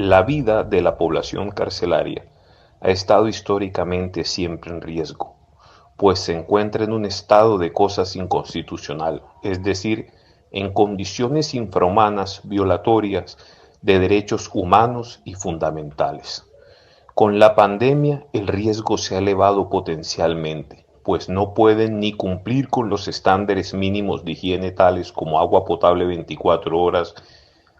La vida de la población carcelaria ha estado históricamente siempre en riesgo, pues se encuentra en un estado de cosas inconstitucional, es decir, en condiciones infrahumanas violatorias de derechos humanos y fundamentales. Con la pandemia, el riesgo se ha elevado potencialmente, pues no pueden ni cumplir con los estándares mínimos de higiene tales como agua potable 24 horas,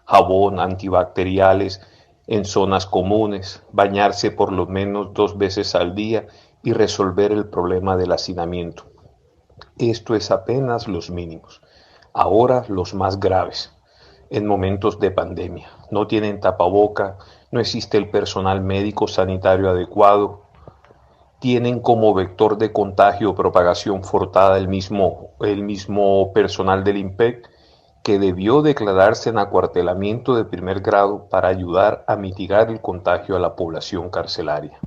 jabón, antibacteriales en zonas comunes, bañarse por lo menos 2 veces al día y resolver el problema del hacinamiento. Esto es apenas los mínimos. Ahora los más graves. En momentos de pandemia. No tienen tapaboca, no existe el personal médico sanitario adecuado, tienen como vector de contagio o propagación forzada el mismo personal del INPEC que debió declararse en acuartelamiento de primer grado para ayudar a mitigar el contagio a la población carcelaria.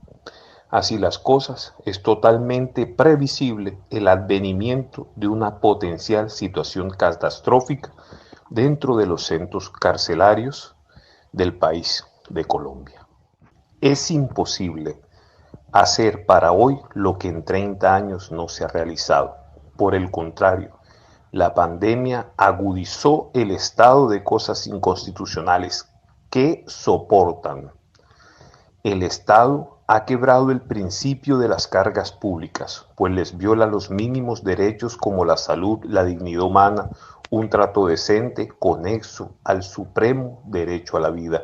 Así las cosas, es totalmente previsible el advenimiento de una potencial situación catastrófica dentro de los centros carcelarios del país de Colombia. Es imposible hacer para hoy lo que en 30 años no se ha realizado. Por el contrario, la pandemia agudizó el estado de cosas inconstitucionales que soportan. El Estado ha quebrado el principio de las cargas públicas, pues les viola los mínimos derechos como la salud, la dignidad humana, un trato decente, conexo al supremo derecho a la vida.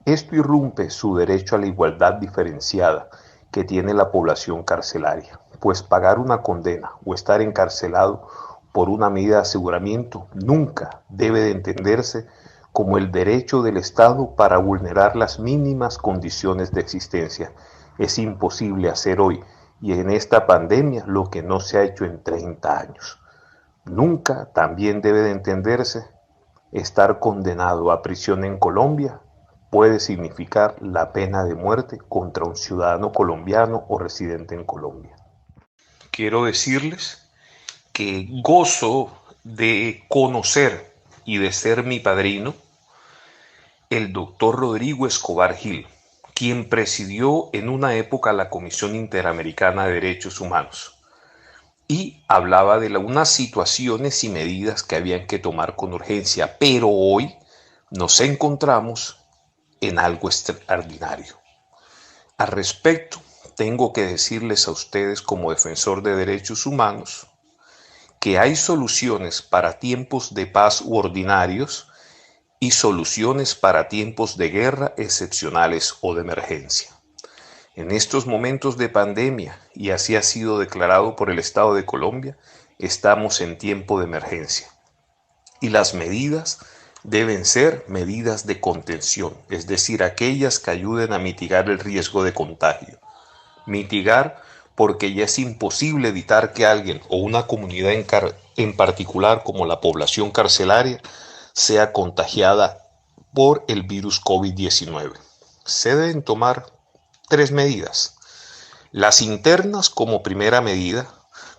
Esto irrumpe su derecho a la igualdad diferenciada que tiene la población carcelaria, pues pagar una condena o estar encarcelado por una medida de aseguramiento nunca debe de entenderse como el derecho del Estado para vulnerar las mínimas condiciones de existencia. Es imposible hacer hoy y en esta pandemia lo que no se ha hecho en 30 años. Nunca también debe de entenderse estar condenado a prisión en Colombia puede significar la pena de muerte contra un ciudadano colombiano o residente en Colombia. Quiero decirles que gozo de conocer y de ser mi padrino el doctor Rodrigo Escobar Gil, quien presidió en una época la Comisión Interamericana de Derechos Humanos y hablaba de unas situaciones y medidas que habían que tomar con urgencia, pero hoy nos encontramos en algo extraordinario. Al respecto, tengo que decirles a ustedes como defensor de derechos humanos que hay soluciones para tiempos de paz u ordinarios y soluciones para tiempos de guerra excepcionales o de emergencia. En estos momentos de pandemia, y así ha sido declarado por el Estado de Colombia, estamos en tiempo de emergencia. Y las medidas deben ser medidas de contención, es decir, aquellas que ayuden a mitigar el riesgo de contagio. Mitigar porque ya es imposible evitar que alguien o una comunidad en particular como la población carcelaria sea contagiada por el virus COVID-19. Se deben tomar 3 medidas. Las internas como primera medida,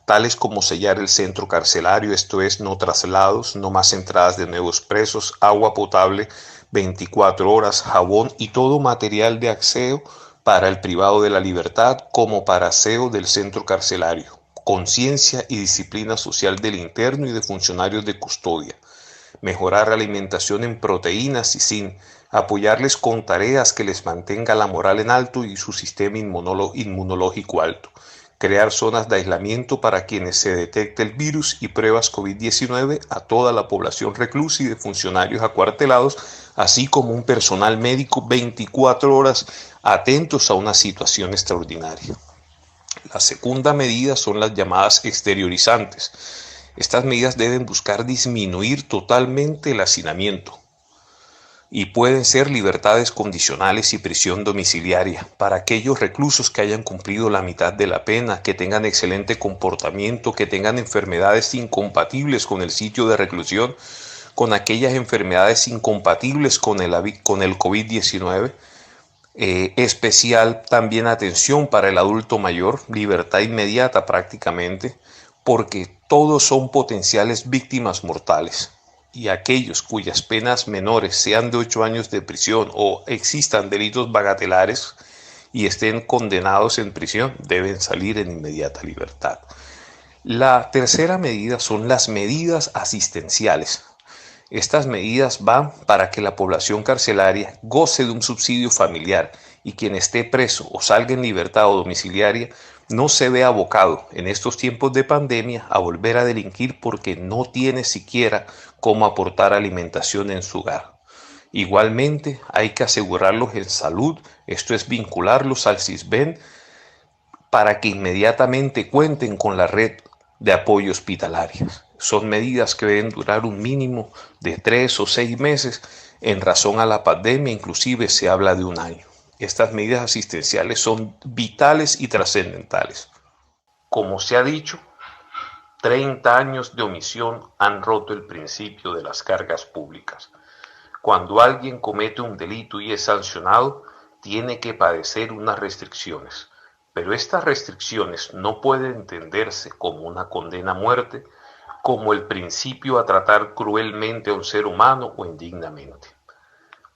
tales como sellar el centro carcelario, esto es, no traslados, no más entradas de nuevos presos, agua potable 24 horas, jabón y todo material de aseo para el privado de la libertad como para aseo del centro carcelario, conciencia y disciplina social del interno y de funcionarios de custodia, mejorar la alimentación en proteínas y zinc, apoyarles con tareas que les mantenga la moral en alto y su sistema inmunológico alto, crear zonas de aislamiento para quienes se detecte el virus y pruebas COVID-19 a toda la población reclusa y de funcionarios acuartelados, así como un personal médico 24 horas atentos a una situación extraordinaria. La segunda medida son las llamadas exteriorizantes. Estas medidas deben buscar disminuir totalmente el hacinamiento y pueden ser libertades condicionales y prisión domiciliaria para aquellos reclusos que hayan cumplido la mitad de la pena, que tengan excelente comportamiento, que tengan enfermedades incompatibles con el sitio de reclusión, con aquellas enfermedades incompatibles con el COVID-19. Especial también atención para el adulto mayor, libertad inmediata prácticamente, porque todos son potenciales víctimas mortales. y aquellos cuyas penas menores sean de 8 años de prisión o existan delitos bagatelares y estén condenados en prisión, deben salir en inmediata libertad. La tercera medida son las medidas asistenciales. Estas medidas van para que la población carcelaria goce de un subsidio familiar y quien esté preso o salga en libertad o domiciliaria no se vea abocado en estos tiempos de pandemia a volver a delinquir porque no tiene siquiera cómo aportar alimentación en su hogar. Igualmente hay que asegurarlos en salud, esto es vincularlos al CISBEN para que inmediatamente cuenten con la red de apoyo hospitalario. Son medidas que deben durar un mínimo de 3 o 6 meses. En razón a la pandemia, inclusive se habla de un año. Estas medidas asistenciales son vitales y trascendentales. Como se ha dicho, 30 años de omisión han roto el principio de las cargas públicas. Cuando alguien comete un delito y es sancionado, tiene que padecer unas restricciones. Pero estas restricciones no pueden entenderse como una condena a muerte, como el principio a tratar cruelmente a un ser humano o indignamente,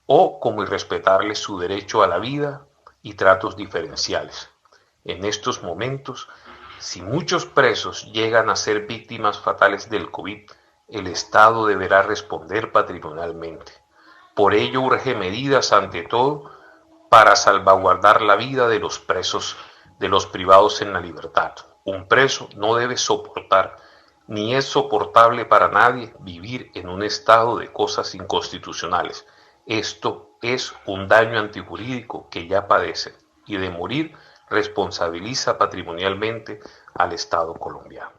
o como irrespetarle su derecho a la vida y tratos diferenciales. En estos momentos, si muchos presos llegan a ser víctimas fatales del COVID, el Estado deberá responder patrimonialmente. Por ello urge medidas ante todo para salvaguardar la vida de los presos, de los privados en la libertad. Un preso no debe soportar, ni es soportable para nadie vivir en un estado de cosas inconstitucionales. Esto es un daño antijurídico que ya padece y de morir responsabiliza patrimonialmente al Estado colombiano.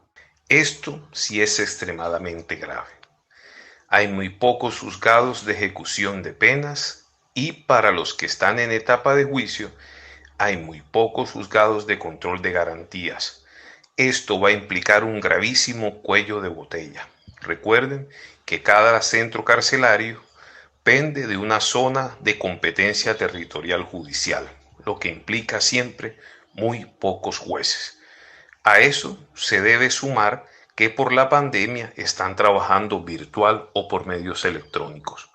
Esto sí es extremadamente grave. Hay muy pocos juzgados de ejecución de penas y para los que están en etapa de juicio, hay muy pocos juzgados de control de garantías. Esto va a implicar un gravísimo cuello de botella. Recuerden que cada centro carcelario pende de una zona de competencia territorial judicial, lo que implica siempre muy pocos jueces. A eso se debe sumar que por la pandemia están trabajando virtual o por medios electrónicos.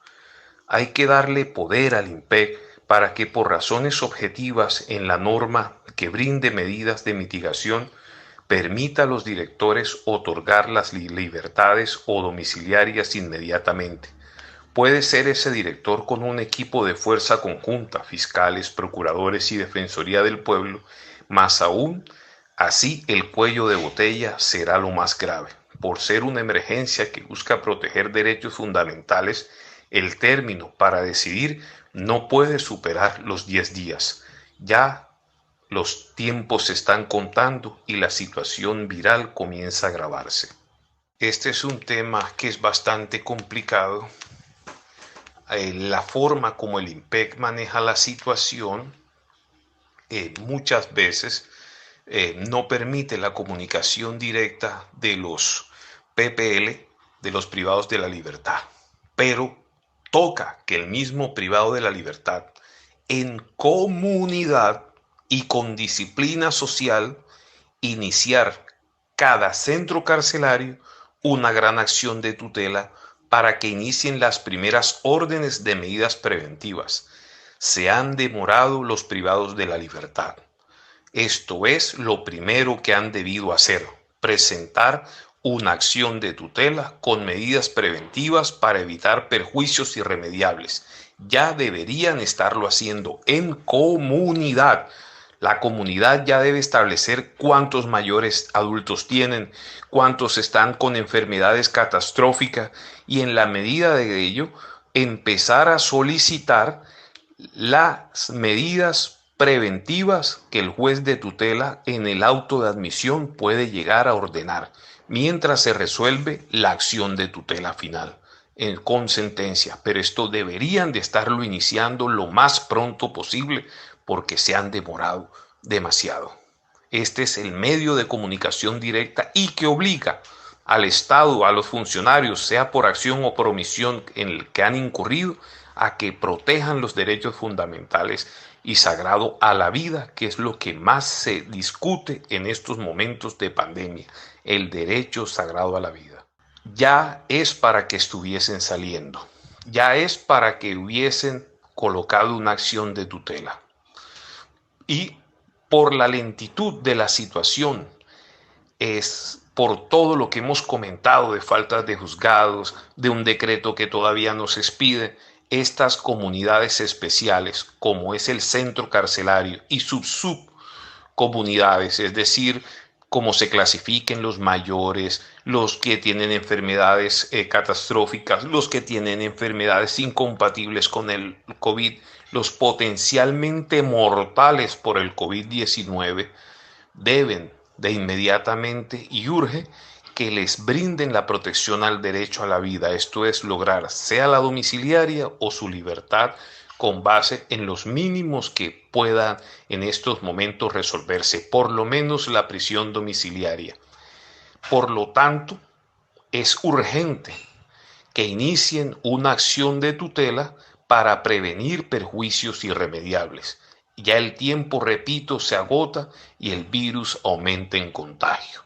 Hay que darle poder al INPEC para que por razones objetivas en la norma que brinde medidas de mitigación permita a los directores otorgar las libertades o domiciliarias inmediatamente. Puede ser ese director con un equipo de fuerza conjunta, fiscales, procuradores y defensoría del pueblo, más aún, así el cuello de botella será lo más grave. Por ser una emergencia que busca proteger derechos fundamentales, el término para decidir no puede superar los 10 días. Ya los tiempos se están contando y la situación viral comienza a agravarse. Este es un tema que es bastante complicado. La forma como el INPEC maneja la situación muchas veces no permite la comunicación directa de los PPL, de los privados de la libertad, pero toca que el mismo privado de la libertad, en comunidad y con disciplina social, iniciar cada centro carcelario una gran acción de tutela para que inicien las primeras órdenes de medidas preventivas. Se han demorado los privados de la libertad. Esto es lo primero que han debido hacer, presentar una acción de tutela con medidas preventivas para evitar perjuicios irremediables. Ya deberían estarlo haciendo en comunidad. La comunidad ya debe establecer cuántos mayores adultos tienen, cuántos están con enfermedades catastróficas y en la medida de ello empezar a solicitar las medidas preventivas que el juez de tutela en el auto de admisión puede llegar a ordenar mientras se resuelve la acción de tutela final con sentencia. Pero esto deberían de estarlo iniciando lo más pronto posible porque se han demorado demasiado. Este es el medio de comunicación directa y que obliga al Estado, a los funcionarios, sea por acción o por omisión en el que han incurrido, a que protejan los derechos fundamentales y sagrado a la vida, que es lo que más se discute en estos momentos de pandemia, el derecho sagrado a la vida. ya es para que estuviesen saliendo, ya es para que hubiesen colocado una acción de tutela. Y por la lentitud de la situación, es por todo lo que hemos comentado de faltas de juzgados, de un decreto que todavía no se expide, estas comunidades especiales, como es el centro carcelario y sus subcomunidades, es decir, cómo se clasifiquen los mayores, los que tienen enfermedades catastróficas, los que tienen enfermedades incompatibles con el COVID, los potencialmente mortales por el COVID-19, deben de inmediatamente y urge que les brinden la protección al derecho a la vida, esto es lograr sea la domiciliaria o su libertad con base en los mínimos que puedan en estos momentos resolverse, por lo menos la prisión domiciliaria. Por lo tanto, es urgente que inicien una acción de tutela para prevenir perjuicios irremediables. Ya el tiempo, repito, se agota y el virus aumenta en contagio.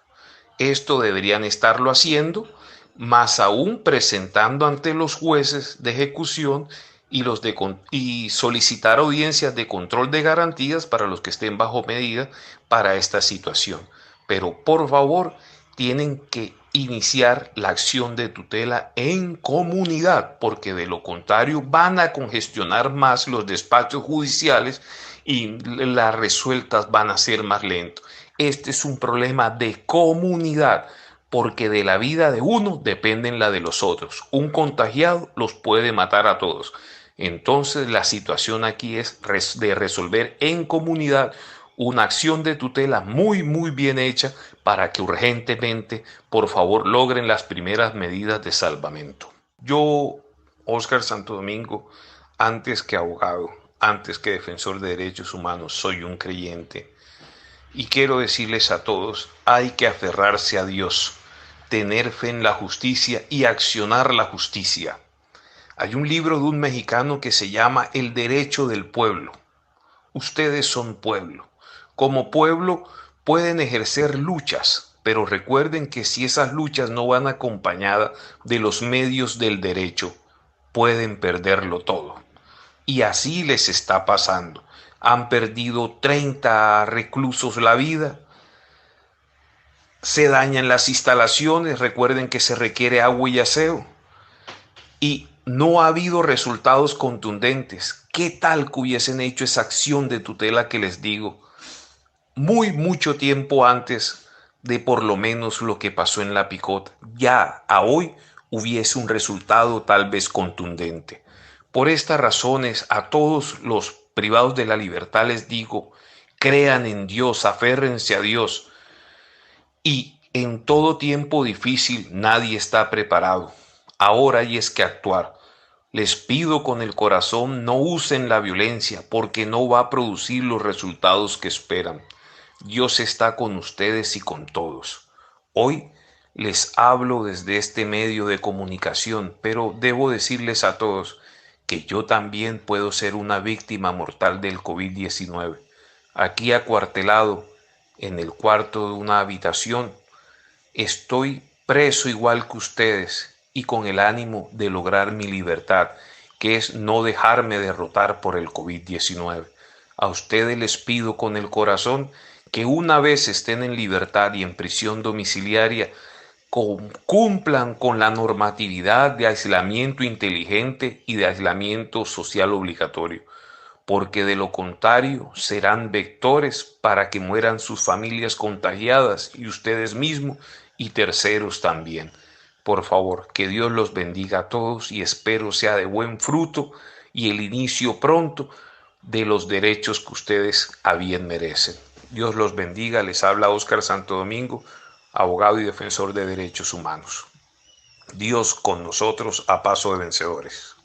Esto deberían estarlo haciendo, más aún presentando ante los jueces de ejecución y solicitar audiencias de control de garantías para los que estén bajo medida para esta situación. Pero por favor, tienen que iniciar la acción de tutela en comunidad, porque de lo contrario van a congestionar más los despachos judiciales y las resueltas van a ser más lentos. Este es un problema de comunidad, porque de la vida de uno dependen la de los otros. Un contagiado los puede matar a todos. Entonces la situación aquí es de resolver en comunidad una acción de tutela muy bien hecha para que urgentemente, por favor, logren las primeras medidas de salvamento. Yo, Óscar Santo Domingo, antes que abogado, antes que defensor de derechos humanos, soy un creyente. Y quiero decirles a todos, hay que aferrarse a Dios, tener fe en la justicia y accionar la justicia. Hay un libro de un mexicano que se llama El Derecho del Pueblo. Ustedes son pueblo. Como pueblo pueden ejercer luchas, pero recuerden que si esas luchas no van acompañadas de los medios del derecho, pueden perderlo todo. Y así les está pasando. Han perdido 30 reclusos la vida, se dañan las instalaciones, recuerden que se requiere agua y aseo, y no ha habido resultados contundentes. ¿Qué tal que hubiesen hecho esa acción de tutela que les digo mucho tiempo antes de por lo menos lo que pasó en La Picota? Ya a hoy hubiese un resultado tal vez contundente. Por estas razones, a todos los privados de la libertad les digo, crean en Dios, aférrense a Dios, y en todo tiempo difícil nadie está preparado. Ahora hay es que actuar. Les pido con el corazón, no usen la violencia porque no va a producir los resultados que esperan. Dios está con ustedes y con todos. Hoy les hablo desde este medio de comunicación, pero debo decirles a todos que yo también puedo ser una víctima mortal del COVID-19. Aquí acuartelado en el cuarto de una habitación, estoy preso igual que ustedes y con el ánimo de lograr mi libertad, que es no dejarme derrotar por el COVID-19. A ustedes les pido con el corazón que una vez estén en libertad y en prisión domiciliaria, cumplan con la normatividad de aislamiento inteligente y de aislamiento social obligatorio, porque de lo contrario serán vectores para que mueran sus familias contagiadas y ustedes mismos y terceros también. Por favor, que Dios los bendiga a todos y espero sea de buen fruto y el inicio pronto de los derechos que ustedes a bien merecen. Dios los bendiga. Les habla Óscar Santo Domingo, abogado y defensor de derechos humanos. Dios con nosotros a paso de vencedores.